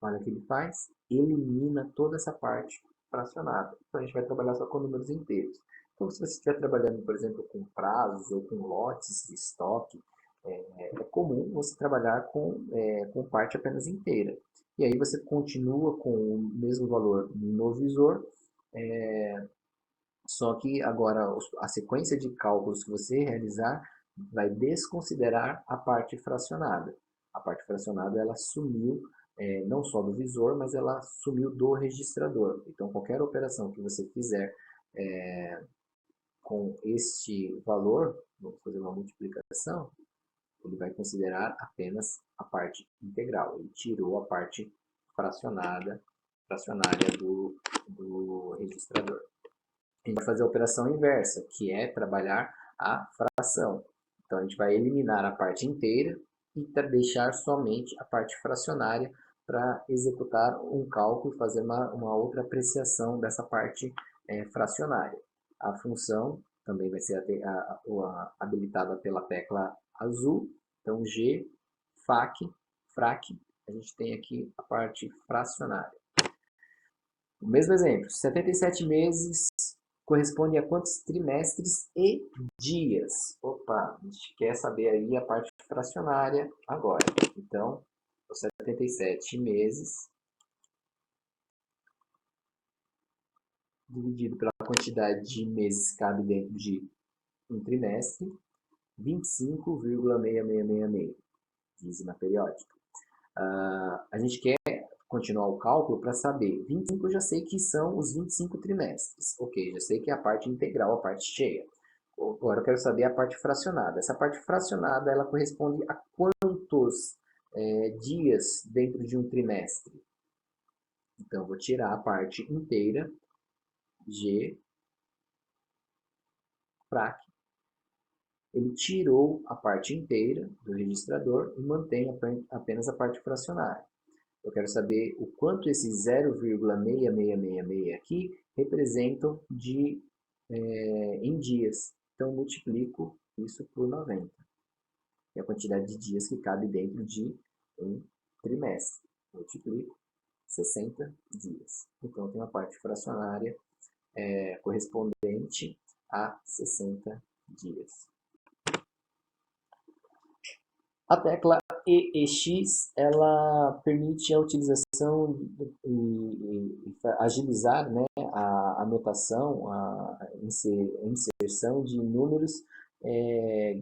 olha o que ele faz, elimina toda essa parte fracionada. Então, a gente vai trabalhar só com números inteiros. Então, se você estiver trabalhando, por exemplo, com prazos ou com lotes de estoque, é comum você trabalhar com parte apenas inteira. E aí você continua com o mesmo valor no visor, só que agora a sequência de cálculos que você realizar vai desconsiderar a parte fracionada. A parte fracionada ela sumiu não só do visor, mas ela sumiu do registrador. Então qualquer operação que você fizer com este valor, vamos fazer uma multiplicação, ele vai considerar apenas a parte integral. Ele tirou a parte fracionária do registrador. A gente vai fazer a operação inversa, que é trabalhar a fração. Então, a gente vai eliminar a parte inteira e deixar somente a parte fracionária para executar um cálculo e fazer uma outra apreciação dessa parte fracionária. A função também vai ser habilitada pela tecla azul. Então, G, FRAC, a gente tem aqui a parte fracionária. O mesmo exemplo, 77 meses corresponde a quantos trimestres e dias? Opa, a gente quer saber aí a parte fracionária agora. Então, os 77 meses dividido pela quantidade de meses que cabe dentro de um trimestre, 25,6666, dízima periódica. A gente quer continuar o cálculo para saber, 25 eu já sei que são os 25 trimestres, ok, já sei que é a parte integral, a parte cheia. Agora eu quero saber a parte fracionada. Essa parte fracionada, ela corresponde a quantos dias dentro de um trimestre? Então, eu vou tirar a parte inteira, G, FRAC. Ele tirou a parte inteira do registrador e mantém apenas a parte fracionária. Eu quero saber o quanto esses 0,6666 aqui representam em dias. Então, multiplico isso por 90. É a quantidade de dias que cabe dentro de um trimestre. Multiplico 60 dias. Então, eu tenho a parte fracionária correspondente a 60 dias. A tecla EEX, ela permite a utilização e agilizar, né, a anotação, a inserção de números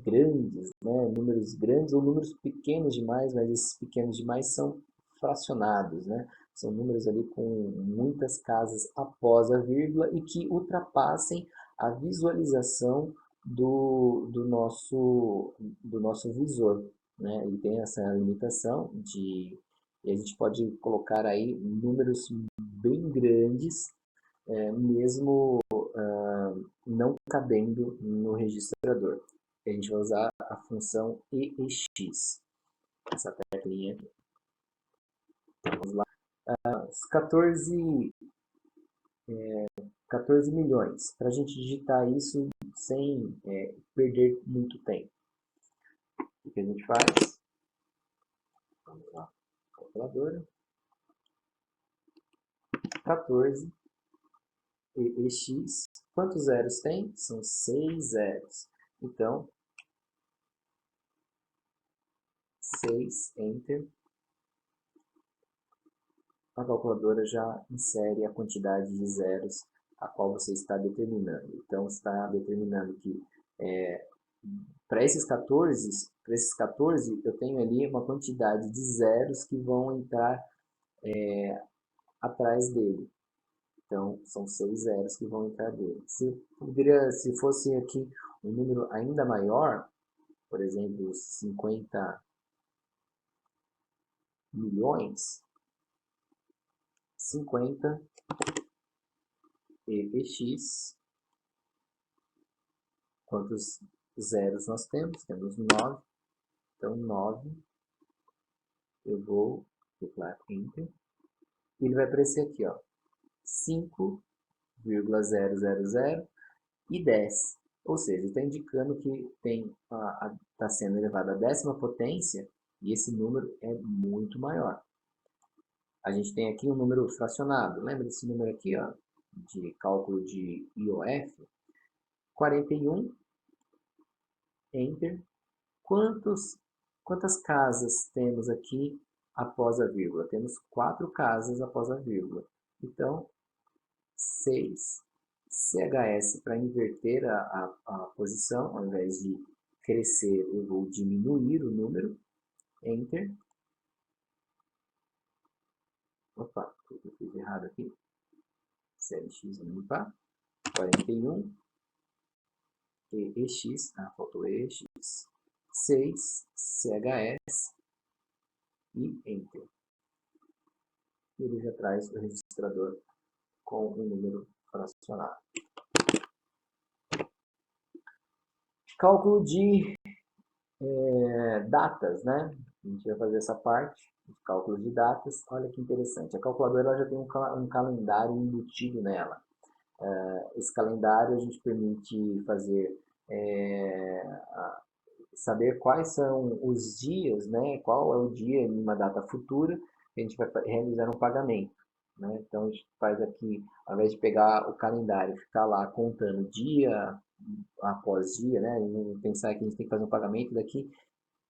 grandes, né, números grandes ou números pequenos demais, mas esses pequenos demais são fracionados, né? São números ali com muitas casas após a vírgula e que ultrapassem a visualização do nosso visor. Né? Ele tem essa limitação e a gente pode colocar aí números bem grandes, mesmo não cabendo no registrador. A gente vai usar a função EEX, essa teclinha aqui. Então, vamos lá. 14 milhões. Para a gente digitar isso sem perder muito tempo. O que a gente faz? Vamos lá, calculadora. 14 EEX. Quantos zeros tem? São 6 zeros. Então, 6, Enter. A calculadora já insere a quantidade de zeros a qual você está determinando. Então, está determinando que para esses 14, eu tenho ali uma quantidade de zeros que vão entrar atrás dele. Então, são 6 zeros que vão entrar dele. Se fosse aqui um número ainda maior, por exemplo, 50 milhões, 50 EX, quantos zeros nós temos? Temos 9, então 9, eu vou teclar Enter, e ele vai aparecer aqui, ó, 5,000 e 10, ou seja, está indicando que está sendo elevado à 10ª potência, e esse número é muito maior. A gente tem aqui um número fracionado, lembra desse número aqui, ó, de cálculo de IOF? 41, Enter. Quantas casas temos aqui após a vírgula? Temos 4 casas após a vírgula. Então, 6 CHS para inverter a posição, ao invés de crescer, eu vou diminuir o número. Enter. Opa, eu fiz errado aqui. Série X, vamos limpar. 41. EX, faltou EX. 6 CHS e Enter. Ele já traz o registrador com o número fracionado. Cálculo de datas, né? A gente vai fazer essa parte, de cálculo de datas. Olha que interessante. A calculadora ela já tem um calendário embutido nela. Esse calendário a gente permite fazer saber quais são os dias, né? Qual é o dia em uma data futura que a gente vai realizar um pagamento. Né? Então a gente faz aqui, ao invés de pegar o calendário e ficar lá contando dia após dia, né? E pensar que a gente tem que fazer um pagamento daqui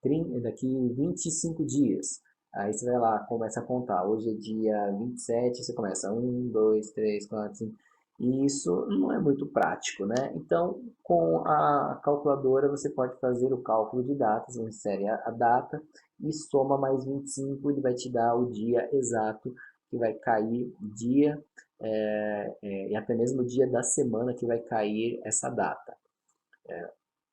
25 dias. Aí você vai lá, começa a contar. Hoje é dia 27, você começa 1, 2, 3, 4, 5. E isso não é muito prático, né? Então, com a calculadora, você pode fazer o cálculo de datas, você insere a data e soma mais 25, ele vai te dar o dia exato que vai cair, dia e até mesmo o dia da semana que vai cair essa data.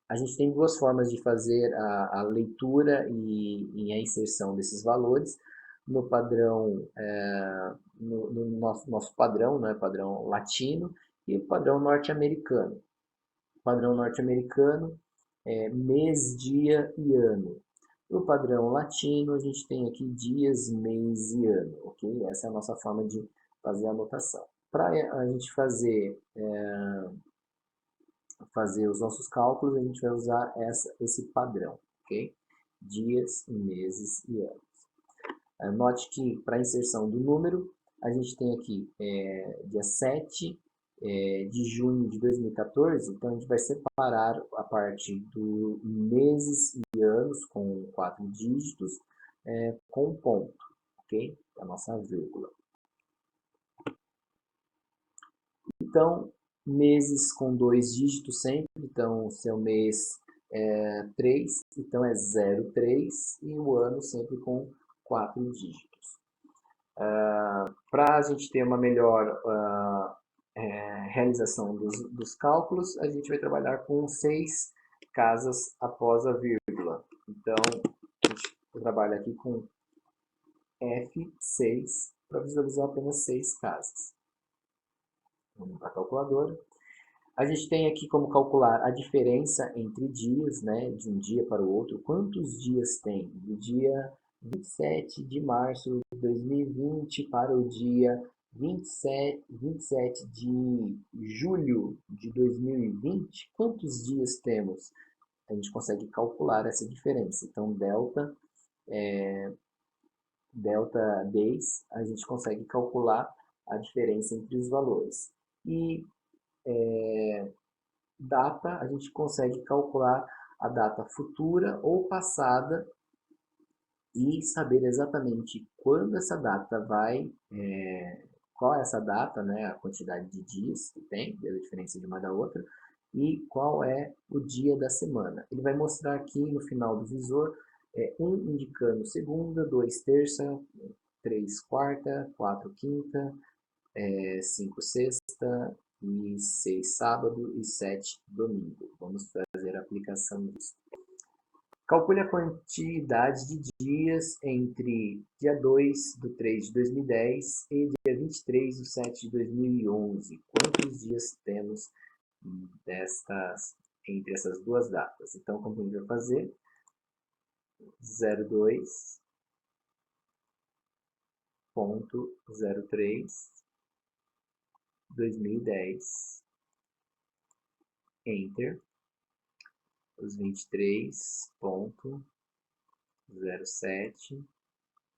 A gente tem duas formas de fazer a leitura e a inserção desses valores. No padrão, no nosso padrão, né, padrão latino, e o padrão norte-americano. O padrão norte-americano é mês, dia e ano. No padrão latino, a gente tem aqui dias, mês e ano, ok? Essa é a nossa forma de fazer a anotação. Para a gente fazer os nossos cálculos, a gente vai usar esse padrão, ok? Dias, meses e anos. Note que para a inserção do número, a gente tem aqui dia 7 de junho de 2014, então a gente vai separar a parte do meses e anos com 4 dígitos com um ponto, ok? A nossa vírgula. Então, meses com 2 dígitos sempre, então seu mês é 3, então é 03, e o ano sempre com 4 dígitos. Para a gente ter uma melhor realização dos cálculos, a gente vai trabalhar com 6 casas após a vírgula. Então, a gente trabalha aqui com F6 para visualizar apenas 6 casas. Vamos para a calculadora. A gente tem aqui como calcular a diferença entre dias, né, de um dia para o outro. Quantos dias tem? Do dia 27 de março de 2020 para o dia 27 de julho de 2020. Quantos dias temos? A gente consegue calcular essa diferença. Então, delta days, a gente consegue calcular a diferença entre os valores. E data, a gente consegue calcular a data futura ou passada e saber exatamente quando essa data vai, qual é essa data, né, a quantidade de dias que tem, a diferença de uma da outra, e qual é o dia da semana. Ele vai mostrar aqui no final do visor, 1 indicando segunda, 2 terça, 3 quarta, 4 quinta, 5 sexta, e 6 sábado e 7 domingo. Vamos fazer a aplicação disso. Calcule a quantidade de dias entre dia 2 de 3 de 2010 e dia 23 de 7 de 2011. Quantos dias temos entre essas duas datas? Então, como a gente vai fazer? 02.03 2010, Enter, os 23.07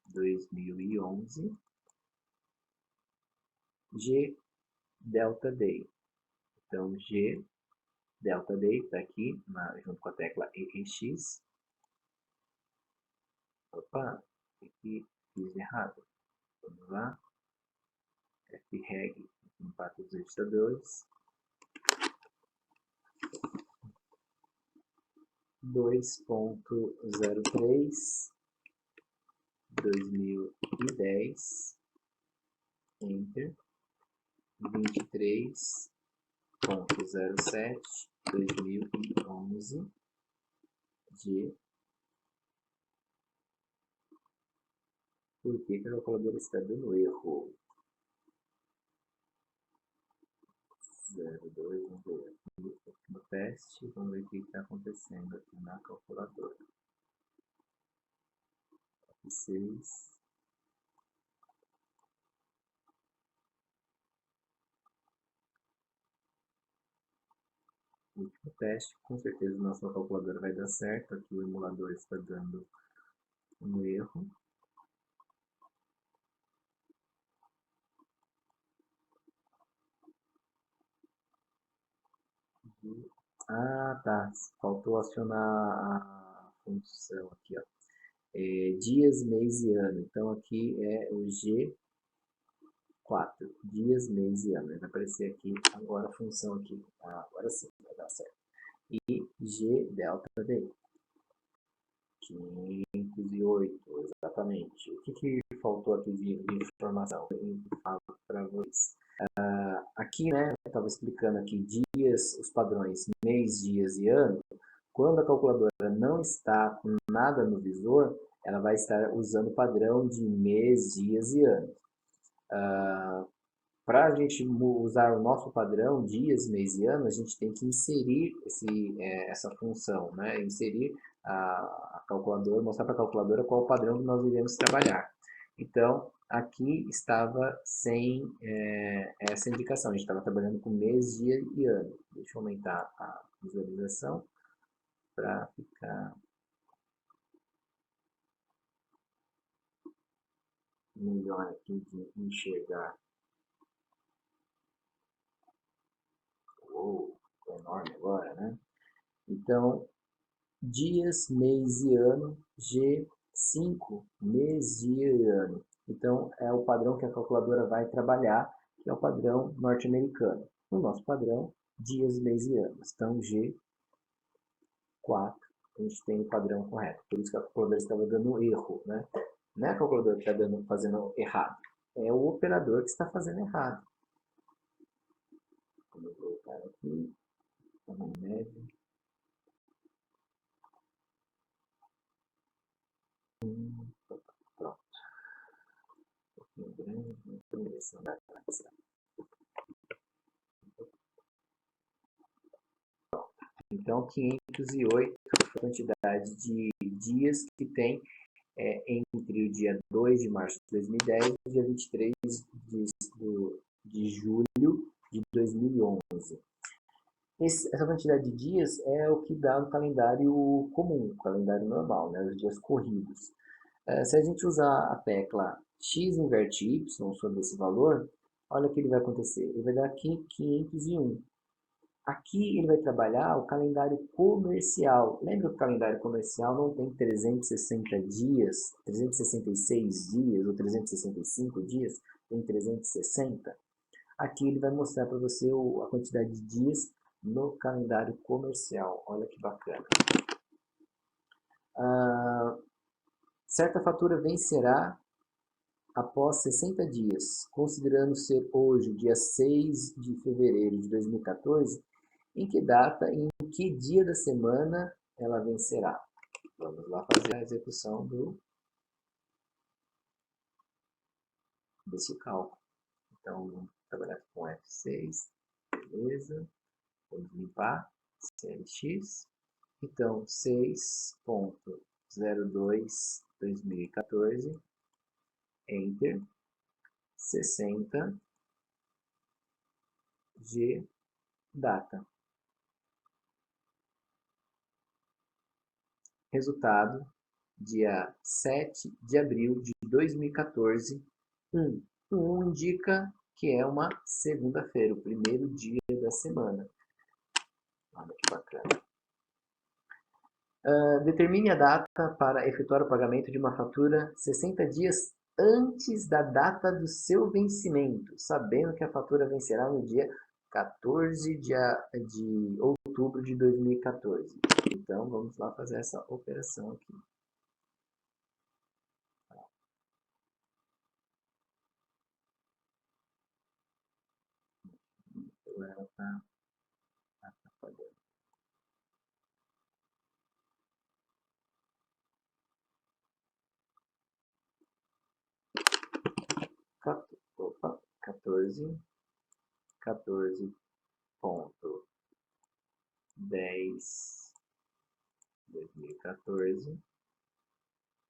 2011, G Delta Day. Então, G Delta Day está aqui, junto com a tecla EX. Opa, aqui fiz errado. Vamos lá. FREG, impacto dos registradores. 2.03 2010, Enter, 23.07 2011, G. Por que a calculadora está dando erro? 02, vamos ver aqui no teste, vamos ver o que está acontecendo aqui na calculadora. 6. Último teste, com certeza nossa calculadora vai dar certo. Aqui o emulador está dando um erro. Ah, tá. Faltou acionar a função aqui, ó. Dias, mês e ano. Então aqui é o G4. Dias, mês e ano. Vai aparecer aqui agora a função aqui. Agora sim, vai dar certo. E G delta D. 508, exatamente. O que faltou aqui de informação? Eu falo para vocês. Aqui, né, eu estava explicando aqui dias, os padrões mês, dias e ano. Quando a calculadora não está com nada no visor, ela vai estar usando o padrão de mês, dias e anos. Para a gente usar o nosso padrão dias, mês e ano, a gente tem que inserir essa função, né? Inserir a calculadora, mostrar para a calculadora qual o padrão que nós iremos trabalhar. Então, aqui estava sem essa indicação, a gente estava trabalhando com mês, dia e ano. Deixa eu aumentar a visualização para ficar melhor aqui de enxergar. Uou, ficou enorme agora, né? Então, dias, mês e ano, G5, mês, dia e ano. Então, é o padrão que a calculadora vai trabalhar, que é o padrão norte-americano. O nosso padrão, dias, mês e anos. Então, G4, a gente tem o padrão correto. Por isso que a calculadora estava dando erro, né? Não é a calculadora que está fazendo errado, é o operador que está fazendo errado. Vamos voltar aqui, tamanho médio. Pronto. Um pouquinho grande, direção da taxa. Então, 508 é a quantidade de dias que tem entre o dia 2 de março de 2010 e o dia 23 de julho de 2011. Essa quantidade de dias é o que dá no calendário comum, o calendário normal, né, os dias corridos. Se a gente usar a tecla x inverte y sobre esse valor, olha o que ele vai acontecer. Ele vai dar aqui 501. Aqui ele vai trabalhar o calendário comercial. Lembra que o calendário comercial não tem 360 dias, 366 dias ou 365 dias, tem 360? Aqui ele vai mostrar para você a quantidade de dias no calendário comercial. Olha que bacana. Certa fatura vencerá após 60 dias, considerando ser hoje, dia 6 de fevereiro de 2014, em que data e em que dia da semana ela vencerá. Vamos lá fazer a execução desse cálculo. Então, vamos trabalhar com F6, beleza. Vamos limpar, CLX. Então, 6.02/2014, Enter, 60, G, data. Resultado, dia 7 de abril de 2014, 1. 1 indica que é uma segunda-feira, o primeiro dia da semana. Olha que bacana. Determine a data para efetuar o pagamento de uma fatura 60 dias antes da data do seu vencimento, sabendo que a fatura vencerá no dia 14 de outubro de 2014. Então, vamos lá fazer essa operação aqui. Ela está atrapalhando. Opa, 14.10/2014,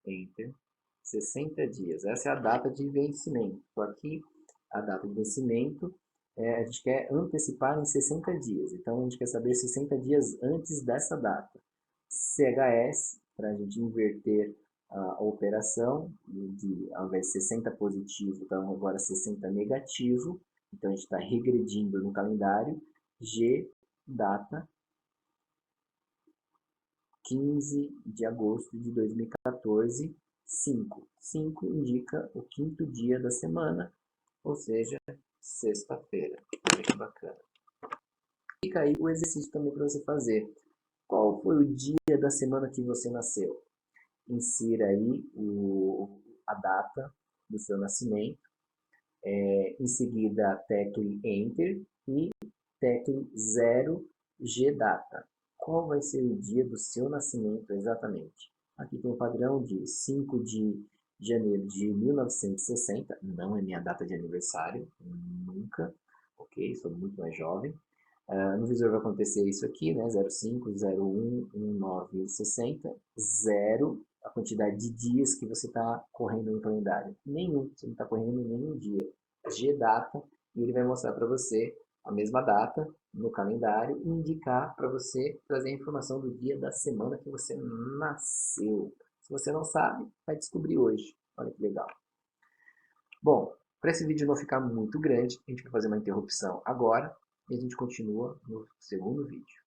Enter, 60 dias. Essa é a data de vencimento. Aqui, a data de vencimento, a gente quer antecipar em 60 dias. Então, a gente quer saber 60 dias antes dessa data. CHS, para a gente inverter a operação, ao invés de 60 positivo, então agora 60 negativo. Então, a gente está regredindo no calendário. G, data, 15 de agosto de 2014, 5. 5 indica o quinto dia da semana, ou seja, sexta-feira. Olha que bacana. Fica aí o exercício também para você fazer. Qual foi o dia da semana que você nasceu? Insira aí a data do seu nascimento. Em seguida, tecle Enter e tecle 0G data. Qual vai ser o dia do seu nascimento exatamente? Aqui tem o padrão de 5 de janeiro de 1960, não é minha data de aniversário, nunca, ok? Sou muito mais jovem. No visor vai acontecer isso aqui, né? 05, 01, 19, 60, 0, a quantidade de dias que você está correndo no calendário. Nenhum, você não está correndo nenhum dia. G data, e ele vai mostrar para você a mesma data no calendário e indicar para você trazer a informação do dia da semana que você nasceu. Se você não sabe, vai descobrir hoje. Olha que legal. Bom, para esse vídeo não ficar muito grande, a gente vai fazer uma interrupção agora e a gente continua no segundo vídeo.